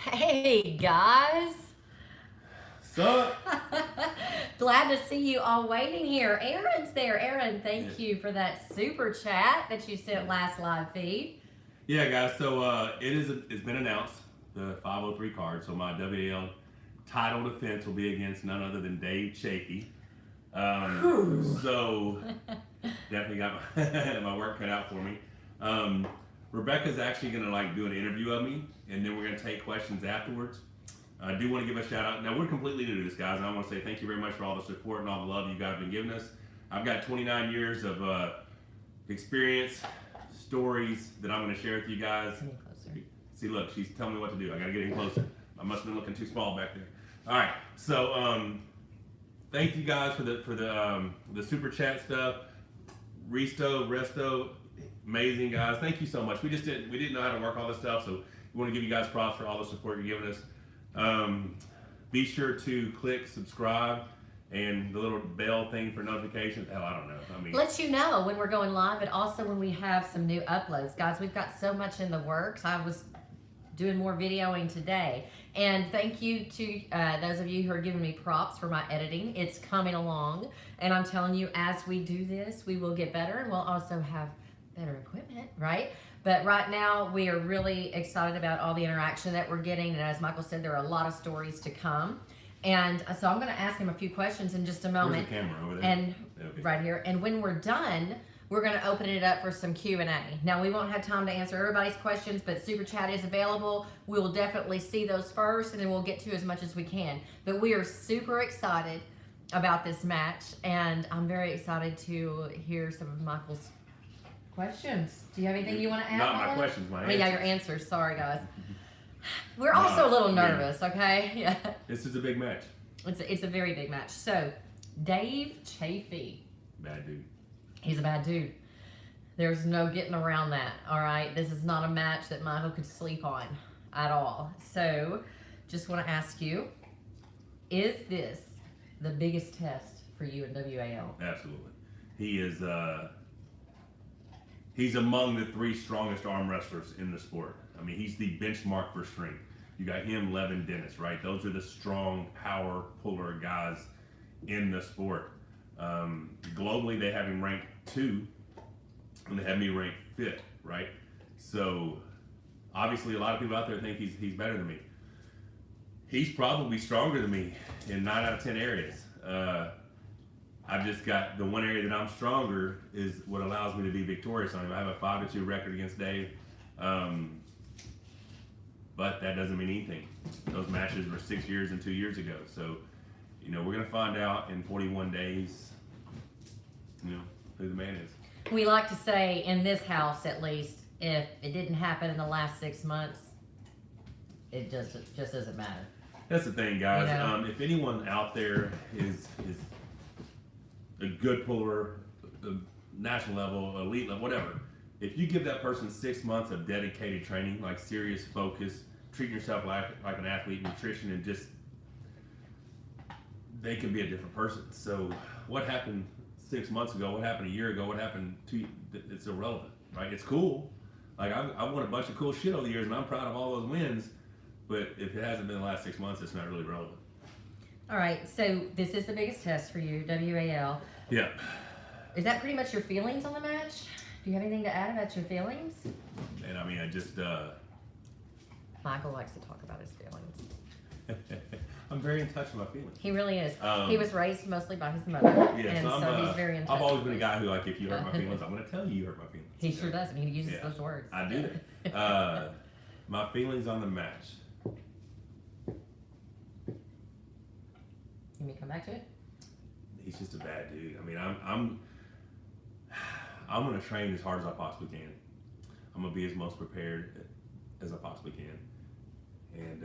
Hey guys, Sup? glad to see you all waiting here. Aaron's there. Aaron, thank you for that super chat that you sent last live feed. Yeah, guys. So it's been announced the 503 card. So my WAL title defense will be against none other than Dave Chaffee. So definitely got my work cut out for me. Rebecca's actually gonna do an interview of me, and then we're gonna take questions afterwards. I do want to give a shout out. Now we're completely new to this, guys, and I want to say thank you very much for all the support and all the love you guys have been giving us. I've got 29 years of experience, stories that I'm going to share with you guys. See, look, she's telling me what to do. I got to get in closer. I must have been looking too small back there. All right, so thank you guys for the super chat stuff. Resto, amazing guys. Thank you so much. We didn't know how to work all this stuff, so we want to give you guys props for all the support you're giving us. Be sure to click subscribe and the little bell thing for notifications. Hell, I don't know. Let you know when we're going live, and also when we have some new uploads. Guys, we've got so much in the works. I was doing more videoing today. And thank you to those of you who are giving me props for my editing. It's coming along. And I'm telling you, as we do this, we will get better, and we'll also have better equipment, right? But right now, we are really excited about all the interaction that we're getting. And as Michael said, there are a lot of stories to come. And so I'm going to ask him a few questions in just a moment. Where's the camera? Over there? And okay. Right here. And when we're done, we're going to open it up for some Q&A. Now, we won't have time to answer everybody's questions, but Super Chat is available. We will definitely see those first, and then we'll get to as much as we can. But we are super excited about this match, and I'm very excited to hear some of Michael's questions. Do you have anything you want to add? Not my questions, my answers. Yeah, your answers. Sorry, guys. We're also a little nervous, okay? Yeah. This is a big match. It's a very big match. So, Dave Chaffee. Bad dude. He's a bad dude. There's no getting around that, all right? This is not a match that Michael could sleep on at all. So, just want to ask you, is this the biggest test for you in WAL? Absolutely. He is... He's among the 3 strongest arm wrestlers in the sport. I mean, he's the benchmark for strength. You got him, Levin, Dennis, right? Those are the strong power puller guys in the sport. Globally, they have him ranked 2, and they have me ranked 5th, right? So, obviously, a lot of people out there think he's better than me. He's probably stronger than me in 9 out of 10 areas. I've just got the one area that I'm stronger is what allows me to be victorious on him. I have a 5-2 record against Dave, but that doesn't mean anything. Those matches were 6 years and 2 years ago. So, we're gonna find out in 41 days, who the man is. We like to say in this house, at least, if it didn't happen in the last 6 months, it just doesn't matter. That's the thing, guys. If anyone out there is a good puller, national level, elite level, whatever. If you give that person 6 months of dedicated training, like serious focus, treating yourself like an athlete, nutrition, and just, they can be a different person. So what happened 6 months ago, what happened a year ago, what happened it's irrelevant, right? It's cool. Like, I've won a bunch of cool shit over the years, and I'm proud of all those wins, but if it hasn't been the last 6 months, it's not really relevant. All right, so this is the biggest test for you, WAL. Yeah. Is that pretty much your feelings on the match? Do you have anything to add about your feelings? And I just... Michael likes to talk about his feelings. I'm very in touch with my feelings. He really is. He was raised mostly by his mother, yeah, and so he's very in touch. I've always been a guy who, if you hurt my feelings, I'm going to tell you hurt my feelings. He sure does, and he uses those words. I do that. My feelings on the match. Can we come back to it? He's just a bad dude. I mean, I'm going to train as hard as I possibly can. I'm going to be as most prepared as I possibly can. And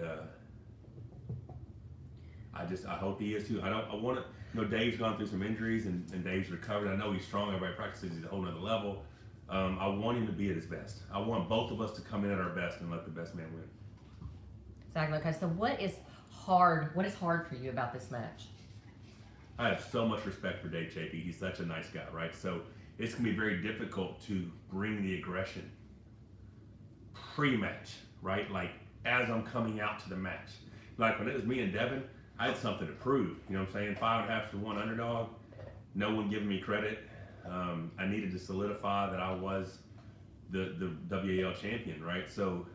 I hope he is too. I want to, Dave's gone through some injuries and Dave's recovered. I know he's strong. Everybody practices. He's at a whole nother level. I want him to be at his best. I want both of us to come in at our best and let the best man win. Exactly. Okay, so what is hard for you about this match? I have so much respect for Dave Chaffee. He's such a nice guy, right? So it's going to be very difficult to bring the aggression pre-match, right? Like as I'm coming out to the match. Like when it was me and Devin, I had something to prove. You know what I'm saying? 5.5 to 1 underdog. No one giving me credit. I needed to solidify that I was the WAL champion, right? So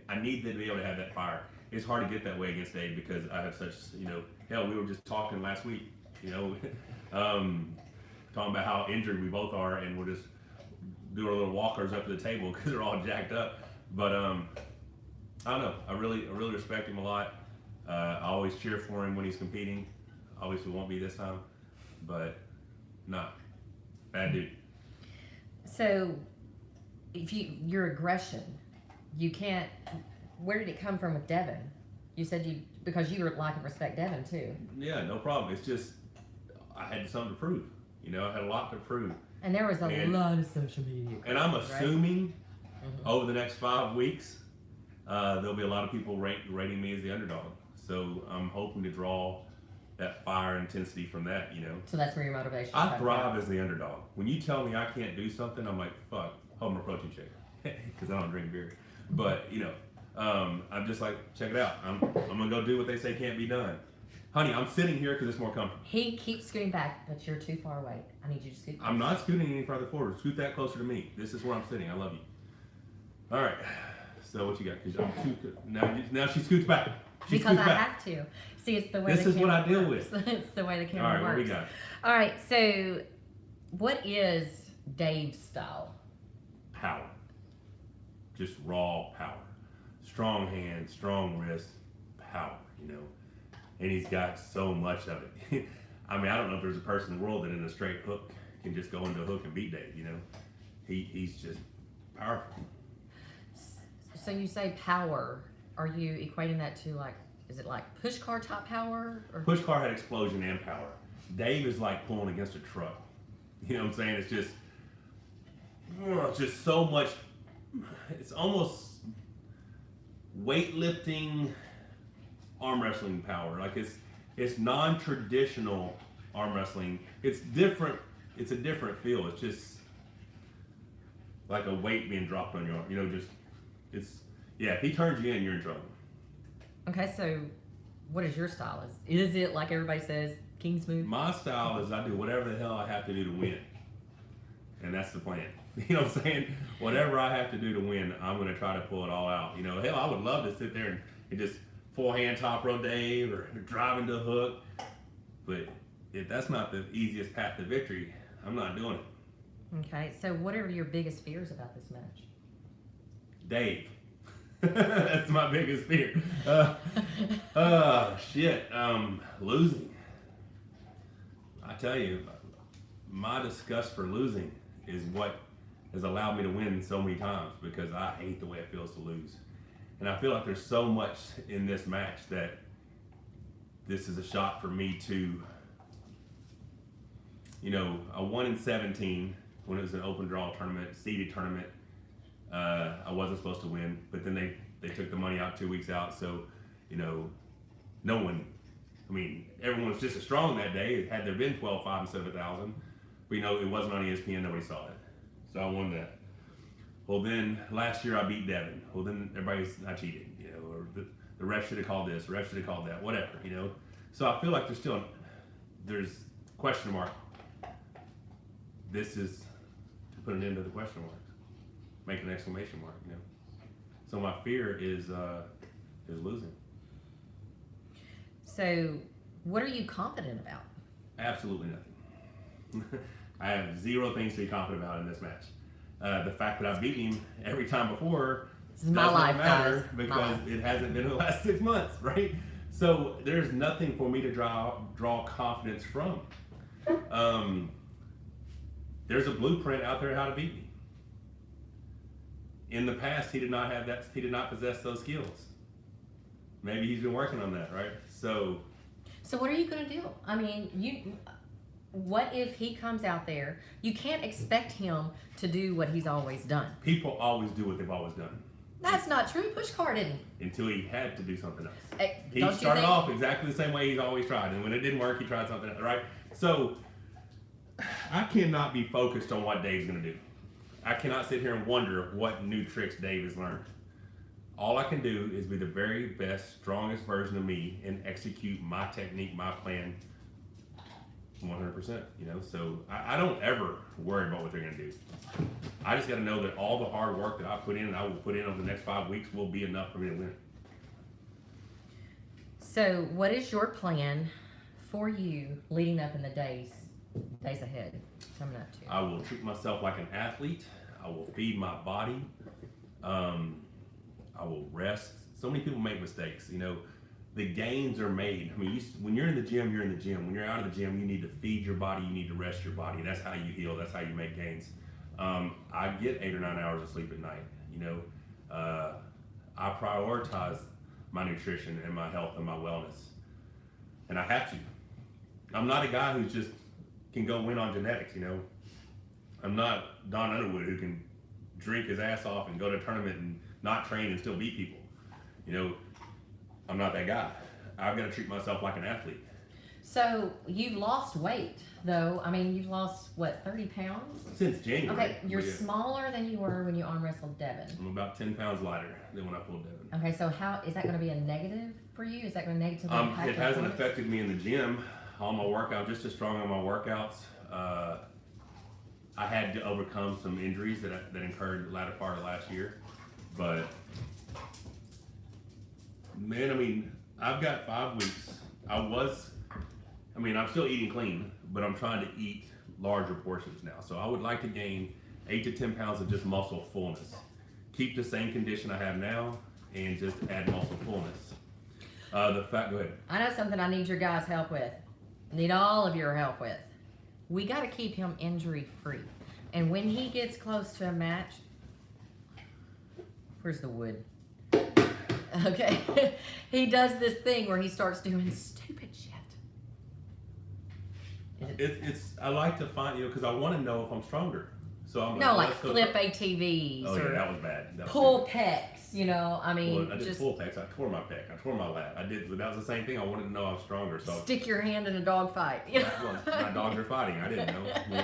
I need to be able to have that fire. It's hard to get that way against Dave because I have such, hell, we were just talking last week, talking about how injured we both are, and we're just doing our little walkers up to the table because they're all jacked up. But I don't know. I really respect him a lot. I always cheer for him when he's competing. Obviously, won't be this time, but nah, bad dude. So, if your aggression, you can't. Where did it come from with Devin? You said because you like and respect Devin too. Yeah, no problem. It's just I had something to prove. I had a lot to prove. And there was a lot of social media. And I'm assuming over the next 5 weeks, there'll be a lot of people rating me as the underdog. So I'm hoping to draw that fire intensity from that, So that's where your motivation I thrive as the underdog. When you tell me I can't do something, I'm like, fuck, hold my protein shake. Because I don't drink beer. But, I'm just like, check it out. I'm going to go do what they say can't be done. Honey, I'm sitting here because it's more comfortable. He keeps scooting back, but you're too far away. I need you to scoot back. I'm not scooting any further forward. Scoot that closer to me. This is where I'm sitting. I love you. All right. So what you got? Because I'm too. Now she scoots back. Because I have to. See, it's the way. This is what I deal with. It's the way the camera works. All right, works. what we got? All right. So, what is Dave's style? Power. Just raw power. Strong hands, strong wrist, power. And he's got so much of it. I mean, I don't know if there's a person in the world that in a straight hook can just go into a hook and beat Dave. He's just powerful. So you say power. Are you equating that to is it like push car top power? Or? Push car had explosion and power. Dave is like pulling against a truck. You know what I'm saying? It's just so much. It's almost weightlifting, arm wrestling power. Like it's non-traditional arm wrestling. It's different. It's a different feel. It's just like a weight being dropped on your arm. If he turns you in, you're in trouble. Okay, so what is your style? Is it like everybody says, King's move? My style is I do whatever the hell I have to do to win. And that's the plan. You know what I'm saying? Whatever I have to do to win, I'm going to try to pull it all out. Hell, I would love to sit there and just full hand top row Dave or drive into a hook. But if that's not the easiest path to victory, I'm not doing it. Okay, so what are your biggest fears about this match? Dave. That's my biggest fear. Shit. Losing. I tell you, my disgust for losing is what has allowed me to win so many times because I hate the way it feels to lose. And I feel like there's so much in this match that this is a shot for me to, I won in 17 when it was an open draw tournament, seeded tournament. I wasn't supposed to win, but then they took the money out 2 weeks out. So, no one, everyone was just as strong that day. Had there been 12-5 instead of 1,000, but it wasn't on ESPN, nobody saw it. So I won that. Well, then last year I beat Devin. Well, then I cheated, or the ref should have called this, the ref should have called that, whatever, So I feel like there's question mark. This is to put an end to the question marks. Make an exclamation mark, So my fear is losing. So what are you confident about? Absolutely nothing. I have zero things to be confident about in this match. The fact that I've beaten him every time before doesn't matter guys. Because it hasn't been in the last 6 months, right? So there's nothing for me to draw confidence from. There's a blueprint out there how to beat me. In the past, he did not have that. He did not possess those skills. Maybe he's been working on that, right? So what are you going to do? What if he comes out there? You can't expect him to do what he's always done. People always do what they've always done. That's not true. Pushcar didn't. Until he had to do something else. He started off exactly the same way he's always tried, and when it didn't work, he tried something else, right? So I cannot be focused on what Dave's going to do. I cannot sit here and wonder what new tricks Dave has learned. All I can do is be the very best, strongest version of me and execute my technique, my plan 100%, you know? So I don't ever worry about what they're gonna do. I just gotta know that all the hard work that I put in and I will put in over the next 5 weeks will be enough for me to win. So what is your plan for you leading up in the days ahead coming up to? I will treat myself like an athlete. I will feed my body. I will rest. So many people make mistakes, you know. The gains are made. I mean, when you're in the gym, you're in the gym. When you're out of the gym, you need to feed your body. You need to rest your body. That's how you heal. That's how you make gains. I get 8 or 9 hours of sleep at night. You know, I prioritize my nutrition and my health and my wellness, and I have to. I'm not a guy who just can go win on genetics. You know, I'm not Don Underwood who can drink his ass off and go to a tournament and not train and still beat people. You know, I'm not that guy. I've got to treat myself like an athlete. So you've lost weight, though. I mean, you've lost, what, 30 pounds? Since January. Okay, you're smaller than you were when you arm wrestled Devin. I'm about 10 pounds lighter than when I pulled Devin. Okay, so how is that going to be a negative for you? Is that going to negatively impact It hasn't performance? affected me in the gym. All my workouts, just as strong on my workouts. I had to overcome some injuries that occurred the latter part of last year. But, man, I mean, I've got 5 weeks. I'm still eating clean, but I'm trying to eat larger portions now. So I would like to gain 8 to 10 pounds of just muscle fullness. Keep the same condition I have now and just add muscle fullness. Go ahead. I know something I need your guys' help with. I need all of your help with. We got to keep him injury free. And when he gets close to a match, where's the wood? Okay. He does this thing where he starts doing stupid shit. I like to find, because I want to know if I'm stronger. So I'm like flip ATVs Oh, yeah, or that was bad. That was pull pecs, you know, I mean. Well, I did pull pecs. I tore my pec. I tore my lat. But that was the same thing. I wanted to know I was stronger. So stick your hand in a dog fight. You know? Well, my dogs are fighting. I didn't know. You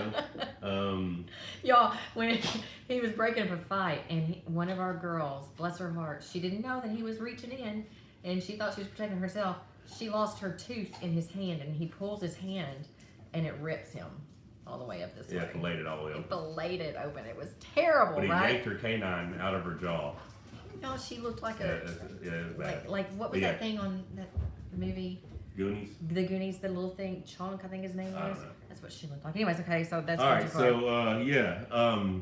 know? Y'all, when he was breaking up a fight, and one of our girls, bless her heart, she didn't know that he was reaching in, and she thought she was protecting herself. She lost her tooth in his hand, and he pulls his hand, and it rips him all the way up this way. Yeah, filleted all the way He open. filleted open. It was terrible, But he right? yanked her canine out of her jaw. No, she looked like Yeah, it was bad. like what was that thing on that movie? Goonies? The Goonies, the little thing, Chunk, I think his name I was. don't know. That's what she looked like. Anyways, okay, so that's All what right, you so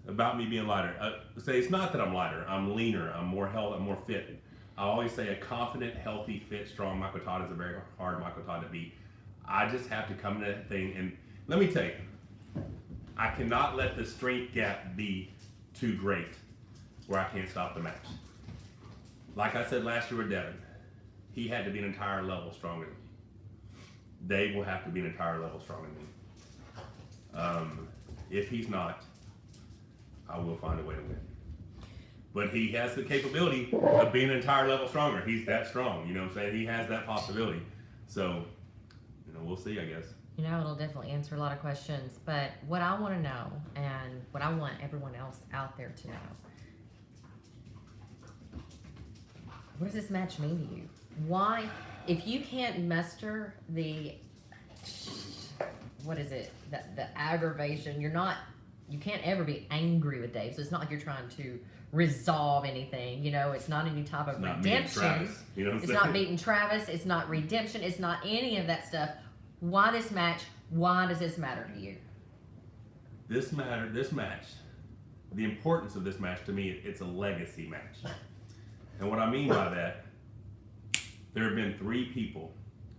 about me being lighter. Say it's not that I'm lighter. I'm leaner. I'm more healthy. I'm more fit. I always say a confident, healthy, fit, strong Michael Todd is a very hard Michael Todd to beat. I just have to come to that thing, and let me tell you, I cannot let the strength gap be too great where I can't stop the match. Like I said last year with Devin, he had to be an entire level stronger than me. Dave will have to be an entire level stronger than me. If he's not, I will find a way to win. But he has the capability of being an entire level stronger. He's that strong, you know what I'm saying? He has that possibility. So, we'll see, I guess. You know, it'll definitely answer a lot of questions. But what I want to know, and what I want everyone else out there to know, what does this match mean to you? Why, if you can't muster the, the aggravation, you can't ever be angry with Dave. So it's not like you're trying to resolve anything. You know, it's not any type of redemption. Travis, you know what I'm It's saying? not beating Travis. It's not redemption. It's not any of that stuff. Why this match? Why does this matter to you? This match, the importance of this match to me, it's a legacy match. And what I mean by that, there have been 3 people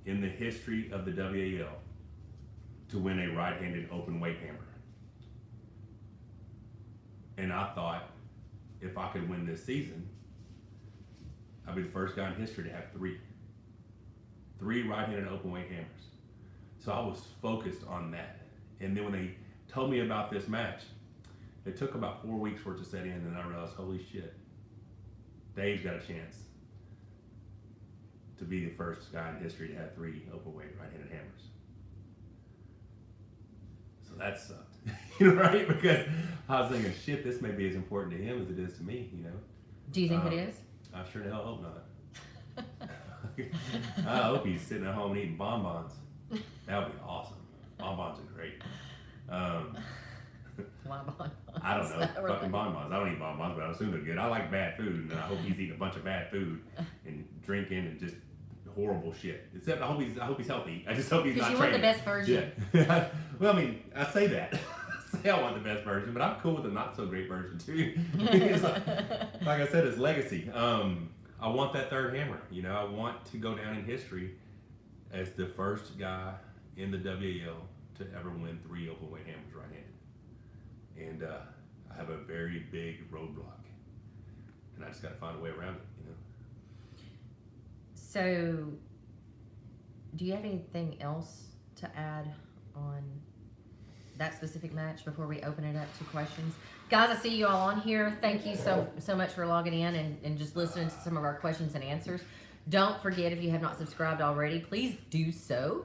in the history of the WAL to win a right-handed open weight hammer. And I thought, if I could win this season, I'd be the first guy in history to have 3 right-handed open weight hammers. So I was focused on that. And then when they told me about this match, it took about 4 weeks for it to set in, and I realized, holy shit, Dave's got a chance to be the first guy in history to have 3 open weight right-handed hammers. So that sucked, right? Because I was thinking, shit, this may be as important to him as it is to me, Do you think it is? I sure the hell hope not. I hope he's sitting at home and eating bonbons. That would be awesome. Bonbons are great. Why bonbons? I don't know. Fucking bonbons. I don't eat bonbons, but I assume they're good. I like bad food, and I hope he's eating a bunch of bad food and drinking and just horrible shit. Except I hope he's healthy. I just hope he's not Because you training. want the best version. Yeah. Well, I mean, I say that. I say I want the best version, but I'm cool with the not so great version too. It's like I said, it's legacy. I want that third hammer. You know, I want to go down in history as the first guy in the WAL to ever win 3 open weight hammers right-handed. And I have a very big roadblock, and I just got to find a way around it. You know. So, do you have anything else to add on that specific match before we open it up to questions? Guys, I see you all on here. Thank you so much for logging in and just listening to some of our questions and answers. Don't forget, if you have not subscribed already, please do so.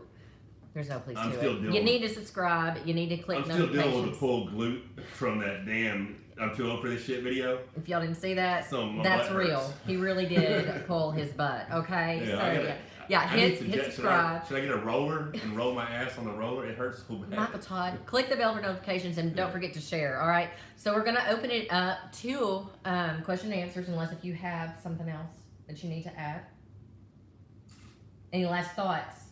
There's no please I'm to still it. dealing You need to subscribe. You need to click I'm still notifications. dealing with a pulled glute from that damn I'm too old for this shit video. If y'all didn't see that, My that's butt real. hurts. He really did pull his butt. Okay, I need some hit subscribe. Should I get a roller and roll my ass on the roller? It hurts so bad. Michael Todd, click the bell for notifications and don't forget to share. All right, so we're gonna open it up to question and answers, unless if you have something else that you need to add. Any last thoughts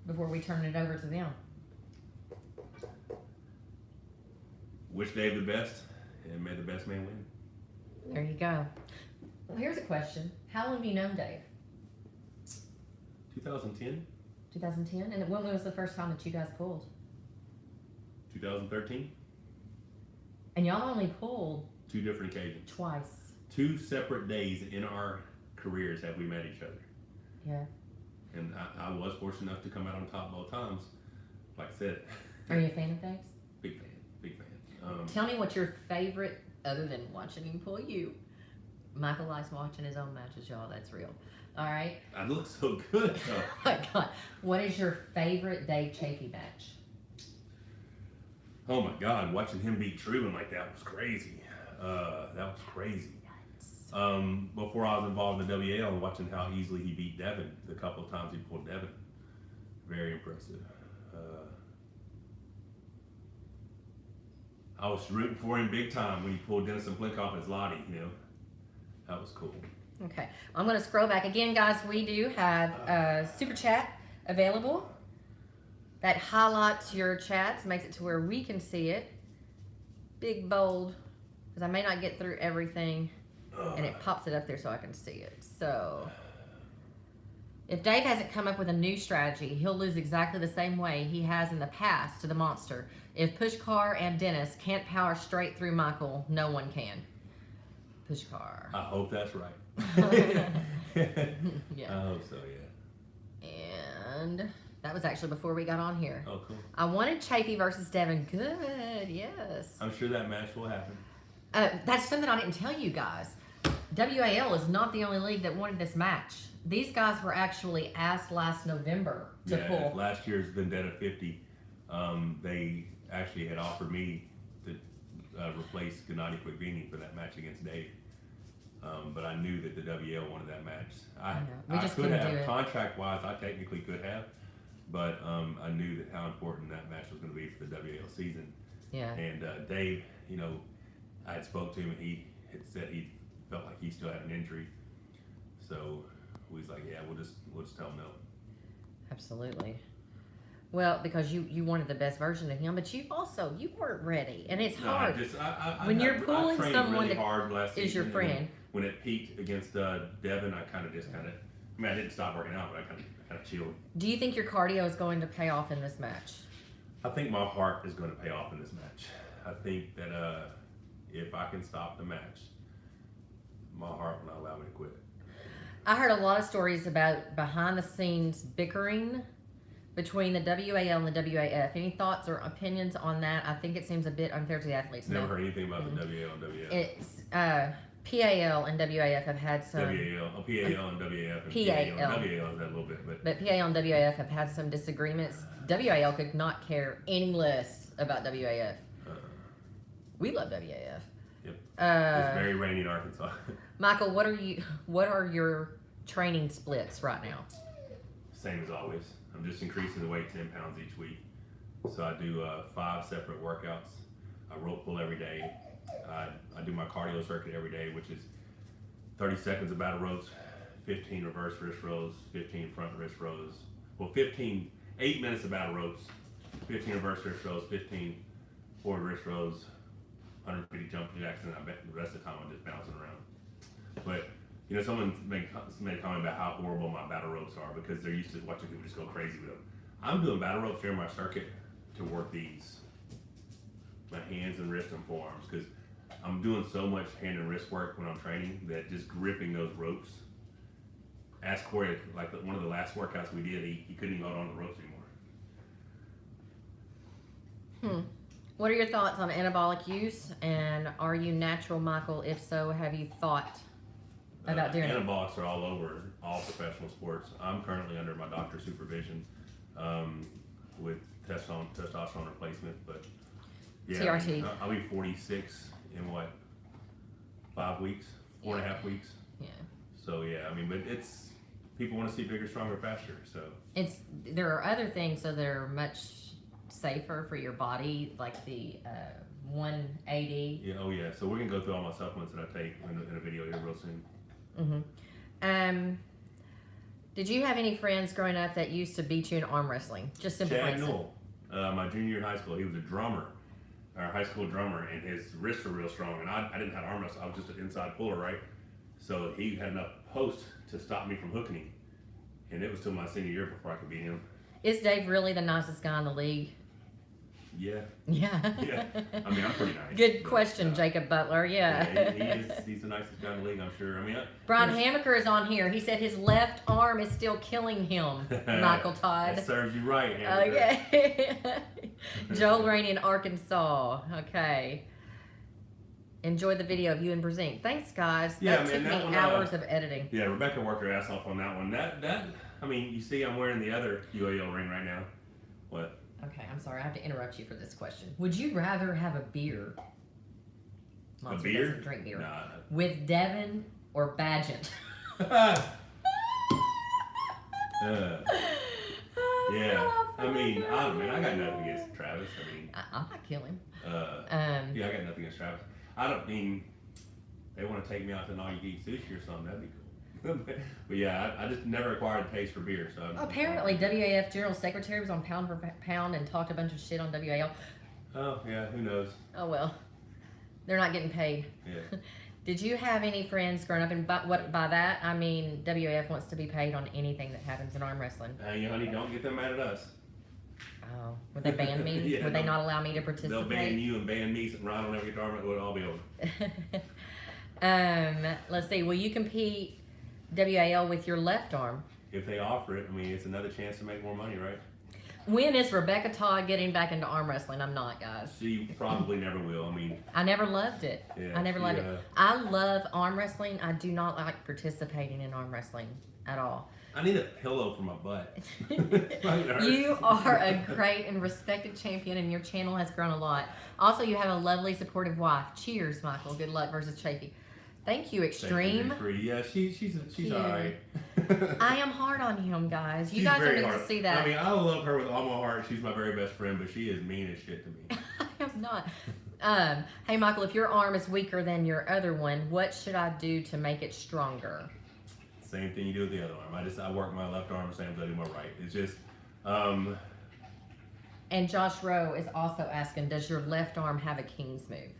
before we turn it over to them? Wish Dave the best, and may the best man win. There you go. Well, here's a question: how long have you known Dave? 2010, 2010, and when was the first time that you guys pulled? 2013. And y'all only pulled 2 different occasions. twice. 2 separate days in our careers have we met each other. Yeah. And I was fortunate enough to come out on top both times. Like I said. Are you a fan of Dave's? Big fan. Tell me what your favorite, other than watching him pull you. Michael likes watching his own matches, y'all. That's real. All right. I look so good though. Oh my God. What is your favorite Dave Chaffee match? Oh my God, watching him beat Truman like that was crazy. That was crazy. Before I was involved in the WAL, watching how easily he beat Devin the couple of times he pulled Devin. Very impressive. I was rooting for him big time when he pulled Denison Blink off his Lottie, you know. That was cool. Okay. I'm going to scroll back. Again, guys, we do have Super Chat available. That highlights your chats, makes it to where we can see it. Big, bold, because I may not get through everything, and it pops it up there so I can see it. So, if Dave hasn't come up with a new strategy, he'll lose exactly the same way he has in the past to the monster. If Pushkar and Dennis can't power straight through Michael, no one can. Pushkar. I hope that's right. Yeah. I hope so, yeah. And that was actually before we got on here. Oh, cool. I wanted Chaffee versus Devin. Good, yes. I'm sure that match will happen. That's something I didn't tell you guys. WAL is not the only league that wanted this match. These guys were actually asked last November to pull. Last year's Vendetta 50, they actually had offered me to replace Gennady Quickvini for that match against Dave. But I knew that the WL wanted that match. I just could couldn't have, do it. contract-wise, I technically could have, but I knew that how important that match was going to be for the WL season. Yeah. And Dave, you know, I had spoke to him and he had said he felt like he still had an injury. So we was like, yeah, we'll just tell him no. Absolutely. Well, because you wanted the best version of him, but you weren't ready, and it's hard. When you're pulling someone really that hard last is your season, friend. When it peaked against Devin, I kind of, I mean, I didn't stop working out, but I kind of chilled. Do you think your cardio is going to pay off in this match? I think my heart is going to pay off in this match. I think that if I can stop the match, my heart will not allow me to quit. I heard a lot of stories about behind-the-scenes bickering between the WAL and the WAF. Any thoughts or opinions on that? I think it seems a bit unfair to the athletes. Never heard anything about the WAL and WAF. It's PAL and WAF have had some. PAL and WAF. And PAL. WAL is that a little bit, But PAL and WAF have had some disagreements. WAL could not care any less about WAF. We love WAF. Yep. It's very rainy in Arkansas. Michael, what are your training splits right now? Same as always. I'm just increasing the weight 10 pounds each week. So I do 5 separate workouts. I rope pull every day. I do my cardio circuit every day, which is 30 seconds of battle rows, 15 reverse wrist rows, 15 front wrist rows. Well, 8 minutes of battle ropes, 15 reverse wrist rows, 15 forward wrist rows, 150 jumping jacks, and I bet the rest of the time I'm just bouncing around. But you know, someone made a comment about how horrible my battle ropes are because they're used to watching people just go crazy with them. I'm doing battle ropes during my circuit to work these, my hands and wrists and forearms, because I'm doing so much hand and wrist work when I'm training that just gripping those ropes. Ask Corey, like one of the last workouts we did, he couldn't even hold on to the ropes anymore. What are your thoughts on anabolic use, and are you natural, Michael? If so, have you thought about doing it? Anabolics are all over all professional sports. I'm currently under my doctor's supervision with testosterone replacement, but yeah, TRT. I'll be 46 in what, 5 weeks, 4.5 weeks. Yeah. So yeah, I mean, but it's people want to see bigger, stronger, faster. So there are other things that are much safer for your body, like the 180. Yeah. Oh yeah. So we're gonna go through all my supplements that I take in a video here real soon. Did you have any friends growing up that used to beat you in arm wrestling? Just simple Chad friends. Newell, my junior year in high school, he was a drummer, our high school drummer, and his wrists were real strong. And I didn't have arm wrestle. I was just an inside puller, right? So he had enough post to stop me from hooking him. And it was till my senior year before I could beat him. Is Dave really the nicest guy in the league? Yeah. Yeah. Yeah. I mean, I'm pretty nice. Good question, Jacob Butler. Yeah. He's the nicest guy in the league, I'm sure. I mean, Brian Hamaker is on here. He said his left arm is still killing him. Michael Todd. That serves you right, Hamaker. Okay. Joel Rainey in Arkansas. Okay. Enjoyed the video of you and Brazine. Thanks, guys. Yeah, that took me hours of editing. Yeah, Rebecca worked her ass off on that one. I mean, you see I'm wearing the other UAL ring right now. What? Okay, I'm sorry. I have to interrupt you for this question. Would you rather have a beer? Monster beer? doesn't drink beer. Nah. With Devin or Badgett? Yeah. I mean, I got nothing against Travis. I mean, I'm not killing. yeah, I got nothing against Travis. I don't mean they want to take me out to an all-you-can-eat sushi or something. That'd be cool. But yeah, I just never acquired a taste for beer. So apparently, WAF General Secretary was on Pound for Pound and talked a bunch of shit on WAL. Oh yeah, who knows? Oh well, they're not getting paid. Yeah. Did you have any friends growing up? And by that I mean WAF wants to be paid on anything that happens in arm wrestling. Hey, honey, don't get them mad at us. Oh, would they ban me? Yeah, would they not allow me to participate? They'll ban you and ban me sitting right on every tournament. It'll all be over. Let's see. Will you compete WAL with your left arm? If they offer it, I mean, it's another chance to make more money, right? When is Rebecca Todd getting back into arm wrestling? I'm not, guys. She probably never will. I mean, I never loved it. Yeah, I never loved it. I love arm wrestling. I do not like participating in arm wrestling at all. I need a pillow for my butt. You are a great and respected champion, and your channel has grown a lot. Also, you have a lovely, supportive wife. Cheers, Michael. Good luck versus Chaffee. Thank you, Extreme. Yeah, she's all right. I am hard on him, guys. You She's guys don't very need hard. to see that. I mean, I love her with all my heart. She's my very best friend, but she is mean as shit to me. I am not. Hey, Michael, if your arm is weaker than your other one, what should I do to make it stronger? Same thing you do with the other arm. I work my left arm the same as I do my right. It's just, And Josh Rowe is also asking, does your left arm have a king's move?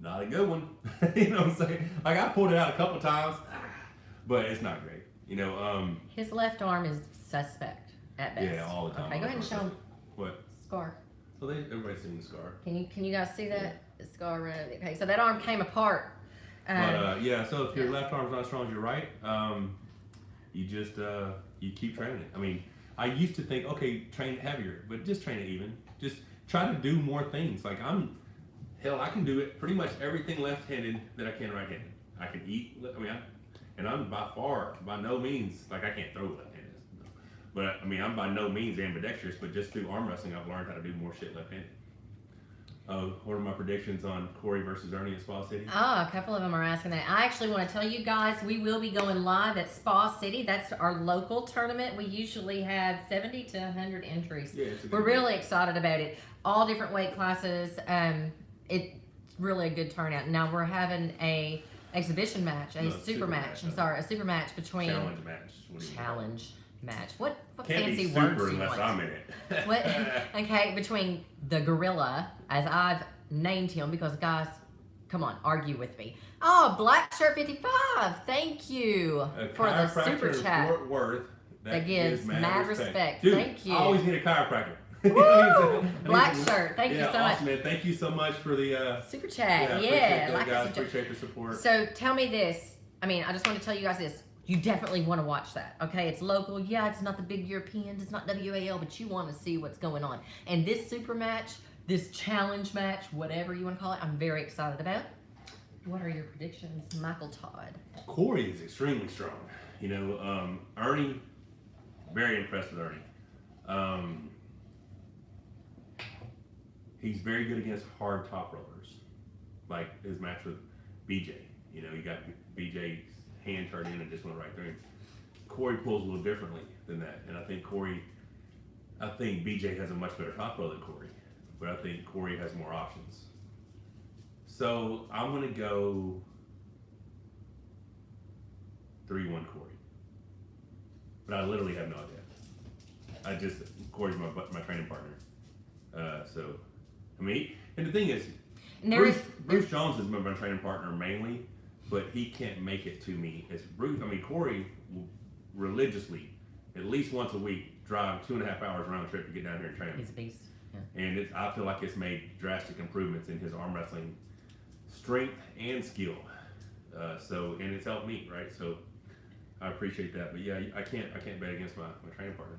not a good one. You know what I'm saying? Like, I pulled it out a couple times, but it's not great. You know, his left arm is suspect at best. Yeah, all the time. Okay, go ahead and show him. What? Scar. Well, everybody's seen the scar. Can you guys see that? The scar right over there. Okay, so that arm came apart. But yeah, so if your left arm's not as strong as your right, you just you keep training it. I mean, I used to think, okay, train it heavier, but just train it even. Just try to do more things. Like I can do it pretty much everything left-handed that I can right-handed. I can eat. I mean, and I'm by no means, like I can't throw left-handed. No. But I mean, I'm by no means ambidextrous. But just through arm wrestling, I've learned how to do more shit left-handed. What are my predictions on Corey versus Ernie at Spa City? Oh, a couple of them are asking that. I actually want to tell you guys we will be going live at Spa City. That's our local tournament. We usually have 70 to 100 entries. Yeah, it's a good We're one. really excited about it. All different weight classes. It's really a good turnout. Now we're having a exhibition match, a super match. I'm sorry, a super match between Challenge match. What do you mean? challenge match. What Can't fancy be super words do you unless want? I'm in it. What? Okay, between the gorilla, as I've named him, because guys, come on, argue with me. Oh, Black Shirt 55, thank you A for the chiropractor super in chat. Fort Worth That gives mad respect. Dude, Thank you. I always need a chiropractor. Woo! Black Shirt, thank you so much. Awesome, man. Thank you so much for the Super chat, appreciate yeah. that, Like guys. a super chat. Appreciate the support. So tell me this. I mean, I just want to tell you guys this. You definitely want to watch that, okay? It's local. Yeah, it's not the big Europeans. It's not WAL, but you want to see what's going on. And this super match, this challenge match, whatever you want to call it, I'm very excited about. What are your predictions, Michael Todd? Corey is extremely strong. You know, Ernie, very impressed with Ernie. He's very good against hard top rollers, like his match with BJ. You know, he got BJ's hand turned in and just went right through him. Corey pulls a little differently than that, and I think BJ has a much better top roll than Corey, but I think Corey has more options. So I'm gonna go 3-1 Corey, but I literally have no idea. Corey's my training partner, so I mean, and the thing is, Bruce Jones is my training partner mainly, but he can't make it to me as Bruce. I mean, Corey will religiously, at least once a week, drive 2.5 hours round trip to get down here and train. He's a beast. Yeah. And I feel like it's made drastic improvements in his arm wrestling strength and skill. And it's helped me, right? So I appreciate that. But yeah, I can't bet against my training partner.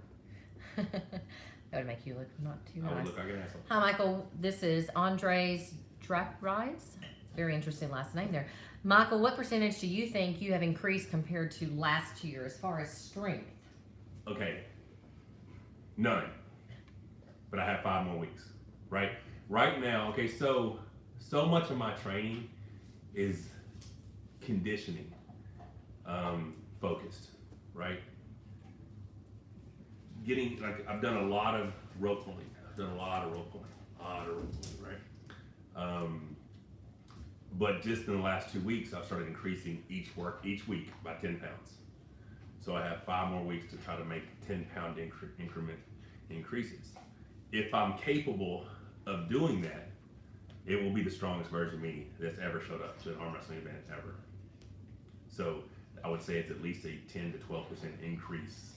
That would make you look not too I would nice. look like an asshole. Hi, Michael. This is Andre's Drap Rides. Very interesting last name there. Michael, what percentage do you think you have increased compared to last year as far as strength? Okay, none. But I have 5 more weeks, right? Right now, okay, so much of my training is conditioning focused, right? I've done a lot of rope pulling. Right? But just in the last 2 weeks, I've started increasing each week by 10 pounds. So I have 5 more weeks to try to make 10-pound increment increases. If I'm capable of doing that, it will be the strongest version of me that's ever showed up to an arm wrestling event ever. So I would say it's at least a 10 to 12% increase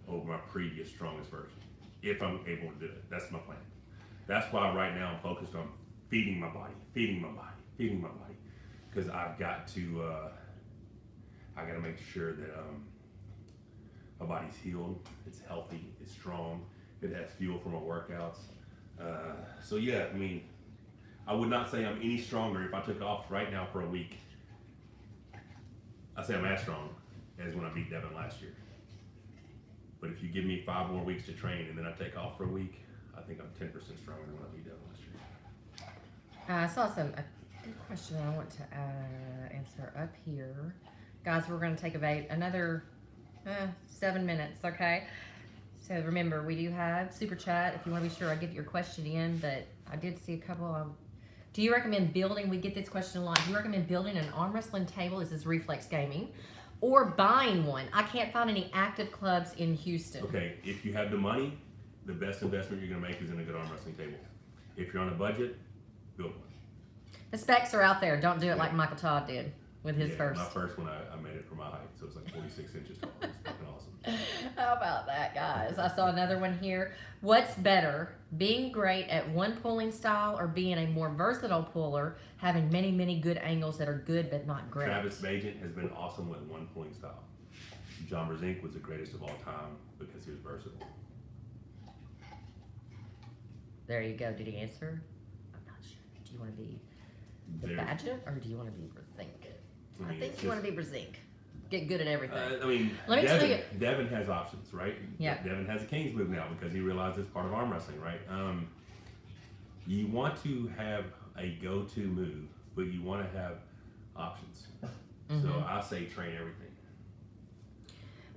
over my previous strongest version, if I'm able to do it. That's my plan. That's why right now I'm focused on feeding my body, because I've got to, I got to make sure that my body's healed, it's healthy, it's strong, it has fuel for my workouts. So yeah, I mean, I would not say I'm any stronger if I took off right now for a week. I say I'm as strong as when I beat Devin last year. But if you give me 5 more weeks to train and then I take off for a week, I think I'm 10% stronger than when I beat Devin last year. I saw a good question I want to answer up here. Guys, we're going to take about another 7 minutes, okay? So remember, we do have Super Chat if you want to be sure I get your question in, but I did see a couple. Do you recommend building, we get this question a lot, do you recommend building an arm wrestling table, this is Reflex Gaming, or buying one? I can't find any active clubs in Houston. Okay, if you have the money, the best investment you're going to make is in a good arm wrestling table. If you're on a budget, build one. The specs are out there. Don't do it like Michael Todd did with his first. My first one, I made it for my height, so it's like 46 inches tall. It's fucking awesome. How about that, guys? I saw another one here. What's better, being great at one pulling style or being a more versatile puller, having many, many good angles that are good but not great? Travis Bagent has been awesome with one pulling style. John Brzezinski was the greatest of all time because he was versatile. There you go. Did he answer? I'm not sure. Do you want to be the Badger or do you want to be Brzezinski? I think you want to be Brzezinski. Get good at everything. I mean, let me tell you. Devin has options, right? Yeah. Devin has a King's move now because he realized it's part of arm wrestling, right? You want to have a go-to move, but you want to have options. So I say train everything.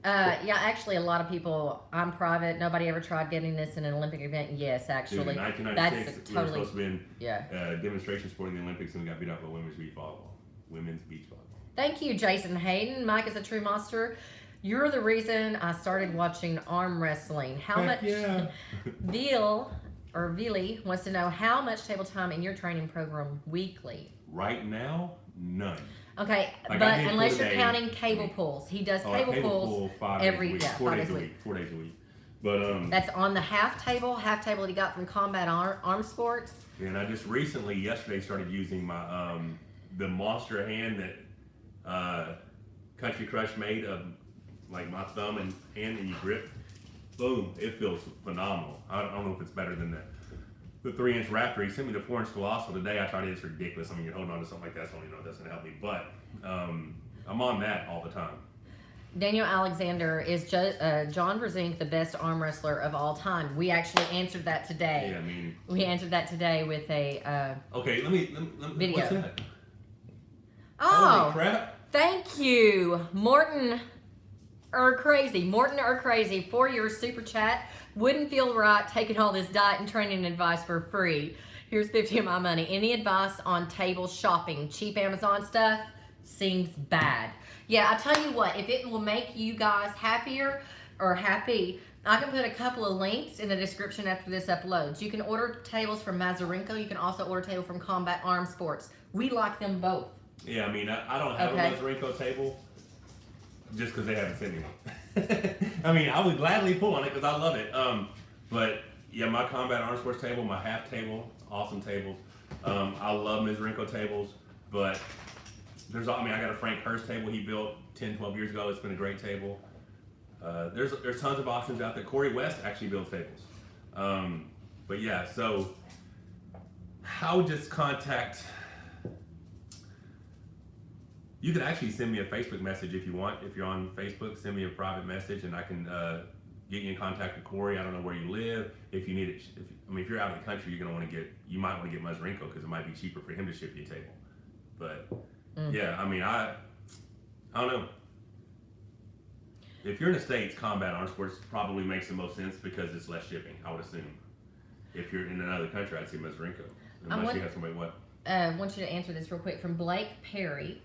Yeah, actually, a lot of people. I'm private. Nobody ever tried getting this in an Olympic event. Yes, actually, Dude, in 1996, that's we were totally. supposed to be in Yeah. demonstration sport in the Olympics, and we got beat out by women's beach volleyball. Women's beach volleyball. Thank you, Jason Hayden. Mike is a true monster. You're the reason I started watching arm wrestling. How much? Yeah. Vili wants to know how much table time in your training program weekly. Right now, none. Okay, Like, but I did unless pull you're day. counting cable pulls, he does cable pulls pull 5 every days a week, 4 days a week. 4 days a week. But That's on the half table that he got from Combat Arm Sports. and I just recently, yesterday, started using my the monster hand that Country Crush made of like my thumb and hand, and you grip. Boom! It feels phenomenal. I don't know if it's better than the 3-inch Raptor. He sent me the 4-inch Colossal today. I tried it. It's ridiculous. I mean, you're holding on to something like that, so it doesn't help me. But I'm on that all the time. Daniel Alexander, is John Brzezinski the best arm wrestler of all time? We actually answered that today. Yeah, I mean. We answered that today with a Okay, let me video. What's that? Oh, Holy crap! thank you, Morton or Crazy, for your super chat. Wouldn't feel right taking all this diet and training advice for free. Here's 50 of my money. Any advice on table shopping? Cheap Amazon stuff seems bad. Yeah, I tell you what, if it will make you guys happier or happy, I can put a couple of links in the description after this uploads. You can order tables from Mazarenko. You can also order a table from Combat Arm Sports. We like them both. Yeah, I mean, I don't have a Mazarenko table just because they haven't sent me one. I mean, I would gladly pull on it because I love it. But yeah, my Combat Arm Sports table, my half table, awesome tables. I love Mazarenko tables, but I got a Frank Hurst table he built 10, 12 years ago. It's been a great table. There's tons of options out there. Corey West actually builds tables. But yeah, so I would just contact. You can actually send me a Facebook message if you want. If you're on Facebook, send me a private message and I can get you in contact with Corey. I don't know where you live. If you need it, if you're out of the country, you might want to get Mazarenko because it might be cheaper for him to ship you a table. But yeah, I mean, I don't know. If you're in the States, Combat Arm Sports probably makes the most sense because it's less shipping, I would assume. If you're in another country, I'd say Mazarenko. Unless you have somebody what? I want you to answer this real quick from Blake Perry.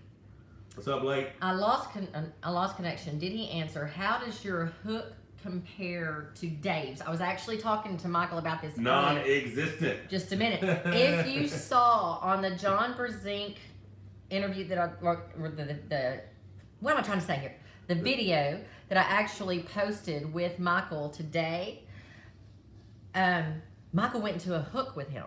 What's up, Blake? I lost connection. Did he answer? How does your hook compare to Dave's? I was actually talking to Michael about this. Non-existent. Just a minute. If you saw on the John Brzezinski interview that what am I trying to say here? The video that I actually posted with Michael today, Michael went into a hook with him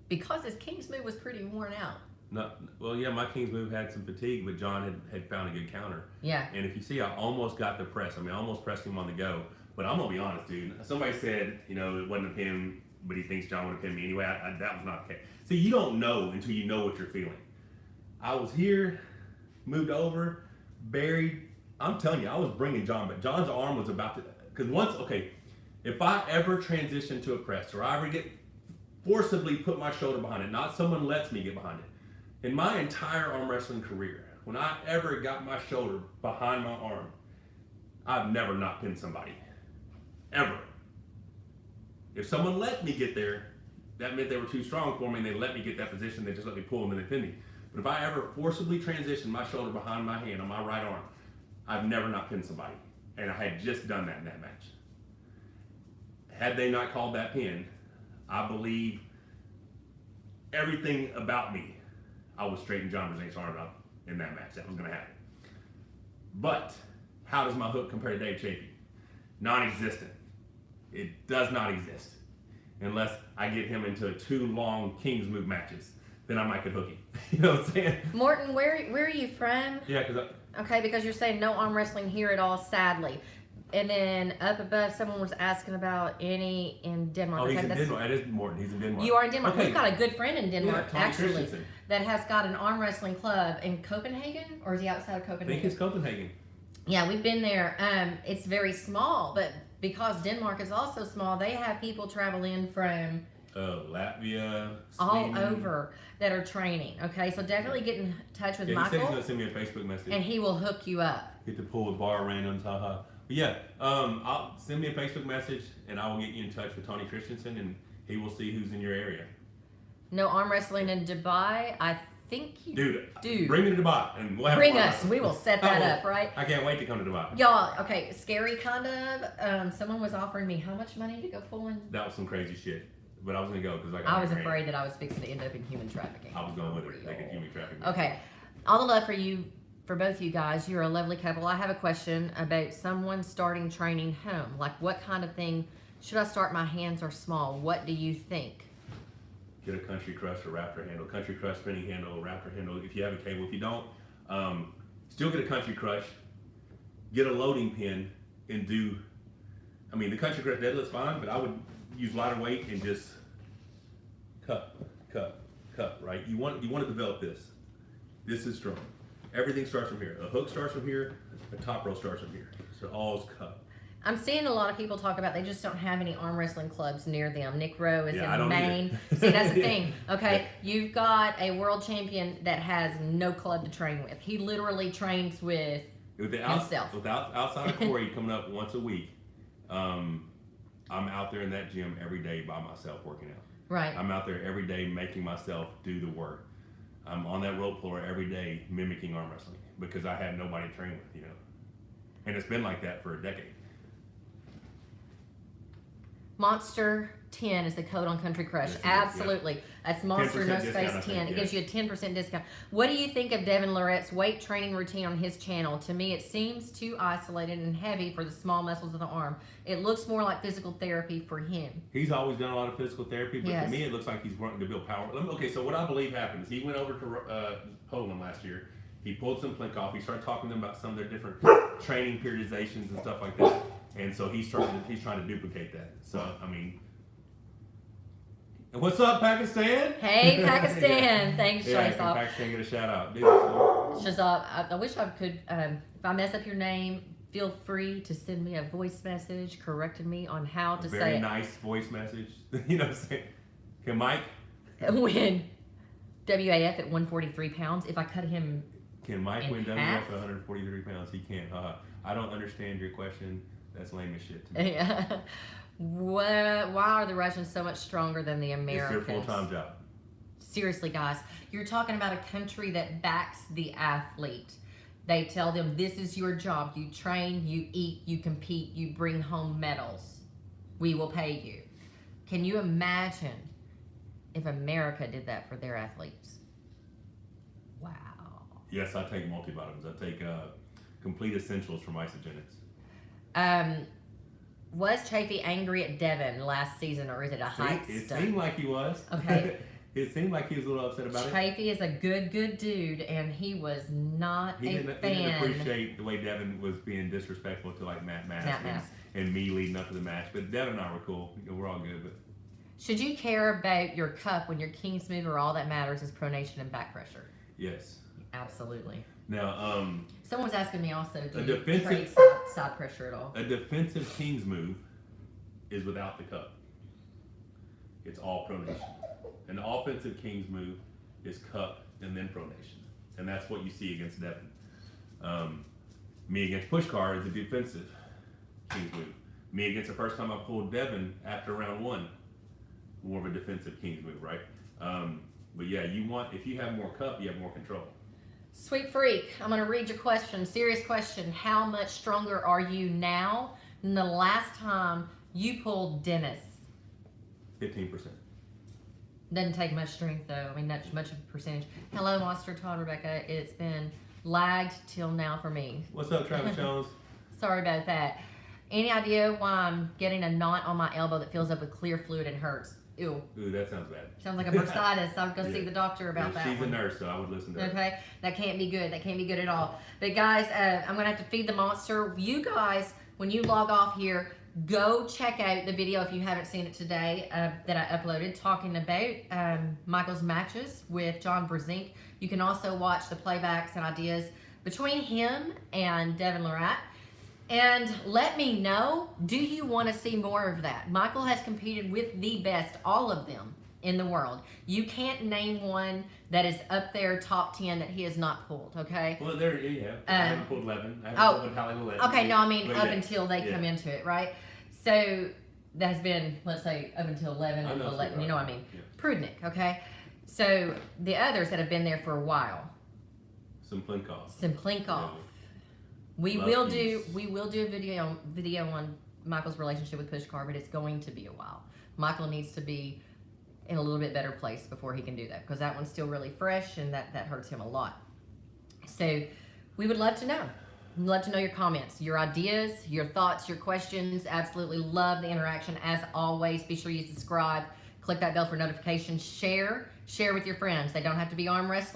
because his King's move was pretty worn out. No, well, yeah, my King's move had some fatigue, but John had found a good counter. Yeah. And if you see, I almost got the press. I mean, I almost pressed him on the go. But I'm going to be honest, dude. Somebody said, it wasn't a pin, but he thinks John would have pinned me anyway. That was not the case. See, you don't know until you know what you're feeling. I was here, moved over, buried. I'm telling you, I was bringing John, but John's arm was about to, because if I ever transition to a press or I ever get forcibly put my shoulder behind it, not someone lets me get behind it. In my entire arm wrestling career, when I ever got my shoulder behind my arm, I've never not pinned somebody. Ever. If someone let me get there, that meant they were too strong for me and they let me get that position, they just let me pull them and they pin me. But if I ever forcibly transitioned my shoulder behind my hand on my right arm, I've never not pinned somebody. And I had just done that in that match. Had they not called that pin, I believe everything about me, I would straighten John Brzezinski's arm up in that match. That was going to happen. But how does my hook compare to Dave Chaffee? Non-existent. It does not exist unless I get him into 2 long King's move matches. Then I might could hook him. You know what I'm saying? Morton, where are you from? Yeah, because Okay, because you're saying no arm wrestling here at all, sadly. And then up above, someone was asking about any in Denmark. Oh, he's in Denmark. It is Morton. He's in Denmark. You are in Denmark. Okay. We've got a good friend in Denmark, Tommy actually, Christensen. that has got an arm wrestling club in Copenhagen, or is he outside of I Copenhagen? think it's Copenhagen. Yeah, we've been there. It's very small, but because Denmark is also small, they have people travel in from Latvia, all Sweden. over that are training. Okay, so definitely get in touch with Yeah, he said he's Michael, gonna send me a Facebook message. and he will hook you up. Get to pull with bar randoms, haha. But yeah, I'll send me a Facebook message, and I will get you in touch with Tony Christensen, and he will see who's in your area. No arm wrestling in Dubai. I think you Dude, bring me to Dubai, and we'll have bring fun. us. We will set that up, right? I can't wait to come to Dubai. Y'all, okay, scary kind of. Someone was offering me how much money to go pulling? That was some crazy shit, but I was gonna go because I was afraid that I was fixing to end up in human trafficking. I was going with it. Like a human trafficking. Okay, all the love for you, for both of you guys. You're a lovely couple. I have a question about someone starting training home. Like, what kind of thing should I start? My hands are small. What do you think? Get a Country Crush or Raptor handle. Country Crush spinning handle, Raptor handle. If you have a cable, if you don't, still get a Country Crush. Get a loading pin and do. I mean, the Country Crush deadlift's fine, but I would use lighter weight and just cup, right? You want to develop this. This is strong. Everything starts from here. A hook starts from here. A top row starts from here. So all's cup. I'm seeing a lot of people talk about they just don't have any arm wrestling clubs near them. Nick Rowe is in Maine. See, that's the thing. Okay, you've got a world champion that has no club to train with. He literally trains with himself. Outside of Corey coming up once a week, I'm out there in that gym every day by myself working out. Right. I'm out there every day making myself do the work. I'm on that rope floor every day mimicking arm wrestling because I had nobody to train with, you know. And it's been like that for a decade. Monster 10 is the code on Country Crush. Yes, Absolutely. Yeah. That's Monster No discount, Space 10. think, It gives you a 10% discount. What do you think of Devin Lorette's weight training routine on his channel? To me, it seems too isolated and heavy for the small muscles of the arm. It looks more like physical therapy for him. He's always done a lot of physical therapy, but to me, it looks like he's wanting to build power. Okay, so what I believe happened is he went over to Poland last year. He pulled some plink off. He started talking to them about some of their different training periodizations and stuff like that. And so he's trying to duplicate that. So, I mean... What's up, Pakistan? Hey, Pakistan. Thanks, Shazab. Yeah, Pakistan, get a shout out. Shazab, I wish I could, if I mess up your name, feel free to send me a voice message correcting me on how to say it. Very nice voice message. You know what I'm saying? Can Mike? Win WAF at 143 pounds. If I cut him Can Mike win WAF half? at 143 pounds? He can't. I don't understand your question. That's lame as shit to me. Yeah. Why are the Russians so much stronger than the Americans? It's their full-time job. Seriously, guys, you're talking about a country that backs the athlete. They tell them, this is your job. You train, you eat, you compete, you bring home medals. We will pay you. Can you imagine if America did that for their athletes? Wow. Yes, I take multivitamins. I take complete essentials from Isagenix. Was Chaffee angry at Devin last season, or is it a hype stuff? It seemed like he was. Okay. It seemed like he was a little upset about it. Chaffee is a good dude, and he was not He a didn't fan. appreciate the way Devin was being disrespectful to like Matt Mask and me leading up to the match. But Devin and I were cool. We're all good. But should you care about your cup when your King's move or all that matters is pronation and back pressure? yes. Absolutely. Now, Someone was asking me also, do A you defensive- trade side pressure at all? a defensive King's move is without the cup. It's all pronation. An offensive King's move is cup and then pronation. And that's what you see against Devin. Me against Pushkar is a defensive King's move. Me against the first time I pulled Devin after round one, more of a defensive King's move, right? But yeah, if you have more cup, you have more control. Sweet freak, I'm going to read your question. Serious question. How much stronger are you now than the last time you pulled Dennis? 15%. Doesn't take much strength though. I mean, not much of a percentage. Hello, Monster Todd, Rebecca. It's been lagged till now for me. What's up, Travis Jones? Sorry about that. Any idea why I'm getting a knot on my elbow that fills up with clear fluid and hurts? Ew. Ooh, that sounds bad. Sounds like a bursitis. I would go see Yeah. the doctor about that. She's one. a nurse, so I would listen to her. Okay, that can't be good. That can't be good at all. But guys, I'm gonna have to feed the monster. You guys, when you log off here, go check out the video if you haven't seen it today that I uploaded talking about Michael's matches with John Brzezinski. You can also watch the playbacks and ideas between him and Devin Lorette. And let me know, do you want to see more of that? Michael has competed with the best, all of them in the world. You can't name one that is up there top 10 that he has not pulled, okay? Well, there you have. I haven't pulled 11. I haven't pulled Holly 11. Okay, no, I mean But up yeah. until they come into it, right? So that has been, let's say, up until 11, I know, 11 you know what I mean? Yeah. Prudnik, okay? So the others that have been there for a while. Simplinkov. Yeah. We will do a video on Michael's relationship with Pushkar, but it's going to be a while. Michael needs to be in a little bit better place before he can do that, because that one's still really fresh and that hurts him a lot. So we would love to know. We'd love to know your comments, your ideas, your thoughts, your questions. Absolutely love the interaction. As always, be sure you subscribe, click that bell for notifications, share with your friends. They don't have to be arm wrestling.